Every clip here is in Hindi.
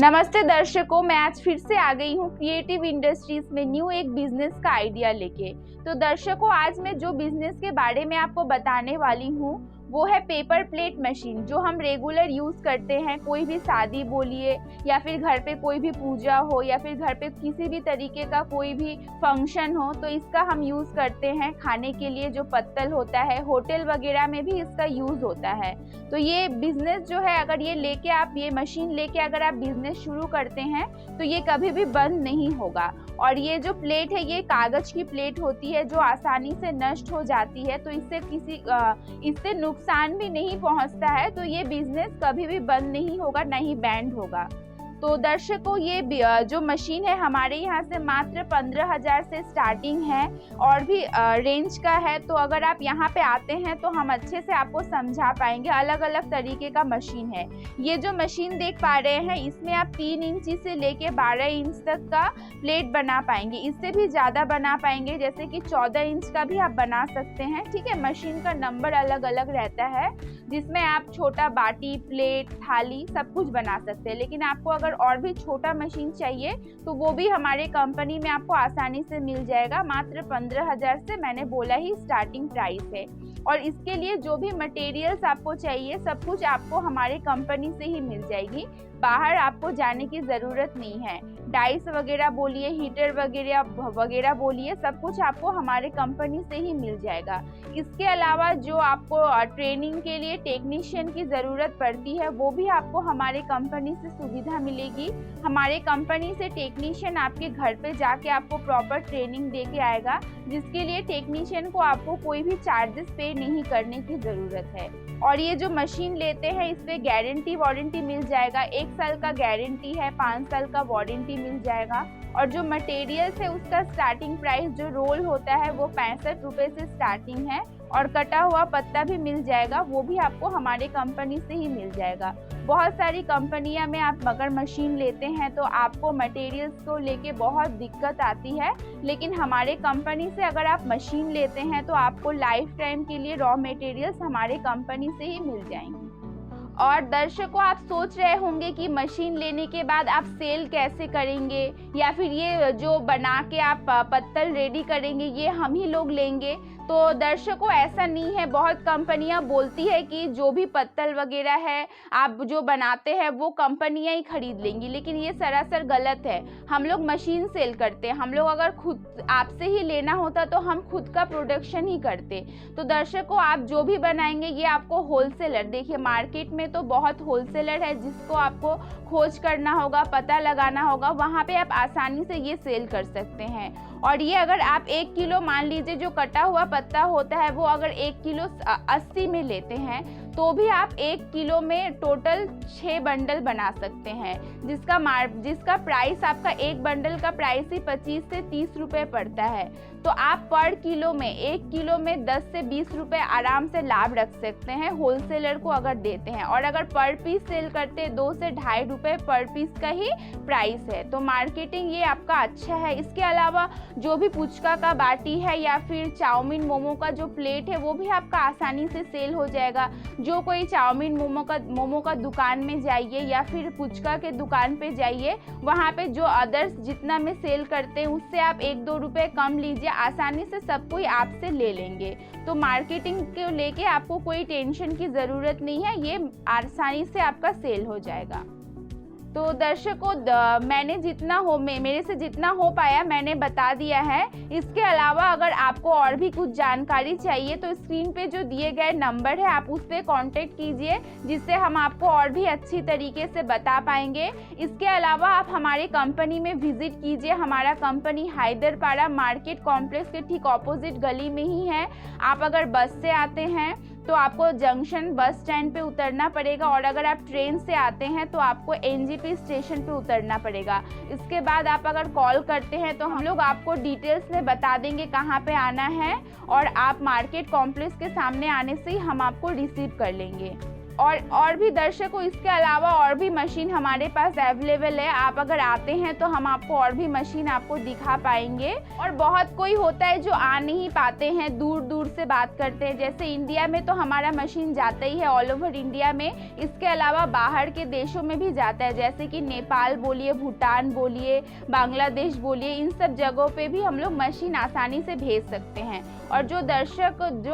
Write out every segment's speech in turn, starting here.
नमस्ते दर्शकों, मैं आज फिर से आ गई हूँ क्रिएटिव इंडस्ट्रीज में न्यू एक बिजनेस का आइडिया लेके। तो दर्शकों, आज मैं जो बिजनेस के बारे में आपको बताने वाली हूँ वो है पेपर प्लेट मशीन, जो हम रेगुलर यूज़ करते हैं। कोई भी शादी बोलिए या फिर घर पे कोई भी पूजा हो या फिर घर पे किसी भी तरीके का कोई भी फंक्शन हो तो इसका हम यूज़ करते हैं खाने के लिए। जो पत्तल होता है, होटल वगैरह में भी इसका यूज़ होता है। तो ये बिज़नेस जो है, अगर ये मशीन लेके अगर आप बिज़नेस शुरू करते हैं तो ये कभी भी बंद नहीं होगा। और ये जो प्लेट है, ये कागज़ की प्लेट होती है जो आसानी से नष्ट हो जाती है, तो इससे नुकसान भी नहीं पहुंचता है। तो ये बिजनेस कभी भी बंद नहीं होगा, ना ही बैंड होगा। तो दर्शकों, ये जो मशीन है हमारे यहाँ से मात्र 15,000 से स्टार्टिंग है और भी रेंज का है। तो अगर आप यहाँ पे आते हैं तो हम अच्छे से आपको समझा पाएंगे। अलग अलग तरीके का मशीन है। ये जो मशीन देख पा रहे हैं, इसमें आप 3 इंची से लेके 12 इंच तक का प्लेट बना पाएंगे। इससे भी ज़्यादा बना पाएंगे, जैसे कि 14 इंच का भी आप बना सकते हैं। ठीक है, मशीन का नंबर अलग अलग रहता है, जिसमें आप छोटा बाटी, प्लेट, थाली सब कुछ बना सकते हैं। लेकिन आपको अगर और भी छोटा मशीन चाहिए तो वो भी हमारे कंपनी में आपको आसानी से मिल जाएगा। मात्र 15,000 से, मैंने बोला ही, स्टार्टिंग प्राइस है। और इसके लिए जो भी मटेरियल्स आपको चाहिए सब कुछ आपको हमारे कंपनी से ही मिल जाएगी। बाहर आपको जाने की ज़रूरत नहीं है। डाइस वगैरह बोलिए, हीटर वगैरह बोलिए, सब कुछ आपको हमारे कंपनी से ही मिल जाएगा। इसके अलावा जो आपको ट्रेनिंग के लिए टेक्नीशियन की ज़रूरत पड़ती है, वो भी आपको हमारे कंपनी से सुविधा मिलेगी। हमारे कंपनी से टेक्नीशियन आपके घर पे जाके आपको प्रॉपर ट्रेनिंग दे के आएगा, जिसके लिए टेक्नीशियन को आपको कोई भी चार्जेस पे नहीं करने की ज़रूरत है। और ये जो मशीन लेते हैं, इस पर गारंटी वारंटी मिल जाएगा। 1 साल का गारंटी है, 5 साल का वारंटी मिल जाएगा। और जो मटेरियल्स है उसका स्टार्टिंग प्राइस, जो रोल होता है वो 65 रुपये से स्टार्टिंग है। और कटा हुआ पत्ता भी मिल जाएगा, वो भी आपको हमारे कंपनी से ही मिल जाएगा। बहुत सारी कंपनियां में आप अगर मशीन लेते हैं तो आपको मटेरियल्स को लेके बहुत दिक्कत आती है, लेकिन हमारे कंपनी से अगर आप मशीन लेते हैं तो आपको लाइफ टाइम के लिए रॉ मटेरियल्स हमारे कंपनी से ही मिल जाएंगे। और दर्शकों, आप सोच रहे होंगे कि मशीन लेने के बाद आप सेल कैसे करेंगे, या फिर ये जो बना के आप पत्तल रेडी करेंगे ये हम ही लोग लेंगे। तो दर्शकों, ऐसा नहीं है। बहुत कंपनियां बोलती है कि जो भी पत्तल वगैरह है आप जो बनाते हैं वो कंपनियां ही खरीद लेंगी, लेकिन ये सरासर गलत है। हम लोग मशीन सेल करते हैं। हम लोग अगर खुद आपसे ही लेना होता तो हम खुद का प्रोडक्शन ही करते। तो दर्शकों, आप जो भी बनाएंगे ये आपको होलसेलर, देखिए मार्केट में तो बहुत होलसेलर है जिसको आपको खोज करना होगा, पता लगाना होगा, वहाँ पे आप आसानी से ये सेल कर सकते हैं। और ये अगर आप 1 किलो, मान लीजिए जो कटा हुआ पत्ता होता है वो अगर 1 किलो 80 में लेते हैं तो भी आप 1 किलो में टोटल 6 बंडल बना सकते हैं, जिसका प्राइस, आपका एक बंडल का प्राइस ही 25 से 30 रुपये पड़ता है। तो आप पर किलो में, 1 किलो में 10 से 20 रुपये आराम से लाभ रख सकते हैं होलसेलर को अगर देते हैं। और अगर पर पीस सेल करते हैं 2 से 2.5 रुपये पर पीस का ही प्राइस है। तो मार्केटिंग ये आपका अच्छा है। इसके अलावा जो भी पुचका का बाटी है या फिर चाउमीन मोमो का जो प्लेट है वो भी आपका आसानी से सेल हो जाएगा। जो कोई चाउमीन मोमो का दुकान में जाइए या फिर पुचका के दुकान पे जाइए, वहाँ पे जो अदर्स जितना में सेल करते हैं उससे आप 1-2 रुपये कम लीजिए, आसानी से सब कोई आपसे ले लेंगे। तो मार्केटिंग को लेके आपको कोई टेंशन की ज़रूरत नहीं है, ये आसानी से आपका सेल हो जाएगा। तो दर्शकों, मेरे से जितना हो पाया मैंने बता दिया है। इसके अलावा अगर आपको और भी कुछ जानकारी चाहिए तो स्क्रीन पे जो दिए गए नंबर है आप उस पर कॉन्टेक्ट कीजिए, जिससे हम आपको और भी अच्छी तरीके से बता पाएंगे। इसके अलावा आप हमारे कंपनी में विजिट कीजिए। हमारा कंपनी हैदरपाड़ा मार्केट कॉम्प्लेक्स के ठीक ऑपोजिट गली में ही है। आप अगर बस से आते हैं तो आपको जंक्शन बस स्टैंड पे उतरना पड़ेगा, और अगर आप ट्रेन से आते हैं तो आपको एनजेपी स्टेशन पे उतरना पड़ेगा। इसके बाद आप अगर कॉल करते हैं तो हम लोग आपको डिटेल्स में बता देंगे कहाँ पे आना है, और आप मार्केट कॉम्प्लेक्स के सामने आने से ही हम आपको रिसीव कर लेंगे। और भी दर्शकों, इसके अलावा और भी मशीन हमारे पास अवेलेबल है। आप अगर आते हैं तो हम आपको और भी मशीन आपको दिखा पाएंगे। और बहुत कोई होता है जो आ नहीं पाते हैं, दूर दूर से बात करते हैं। जैसे इंडिया में तो हमारा मशीन जाता ही है ऑल ओवर इंडिया में, इसके अलावा बाहर के देशों में भी जाता है, जैसे कि नेपाल बोलिए, भूटान बोलिए, बांग्लादेश बोलिए, इन सब जगहों पे भी हम लोग मशीन आसानी से भेज सकते हैं। और जो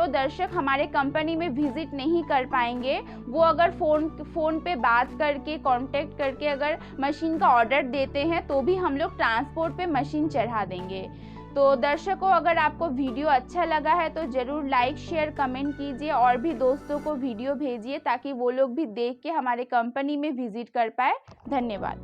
दर्शक हमारे कंपनी में विजिट नहीं कर पाएंगे, वो अगर फ़ोन पे बात करके, कांटेक्ट करके अगर मशीन का ऑर्डर देते हैं तो भी हम लोग ट्रांसपोर्ट पे मशीन चढ़ा देंगे। तो दर्शकों, अगर आपको वीडियो अच्छा लगा है तो ज़रूर लाइक, शेयर, कमेंट कीजिए और भी दोस्तों को वीडियो भेजिए ताकि वो लोग भी देख के हमारे कंपनी में विजिट कर पाए। धन्यवाद।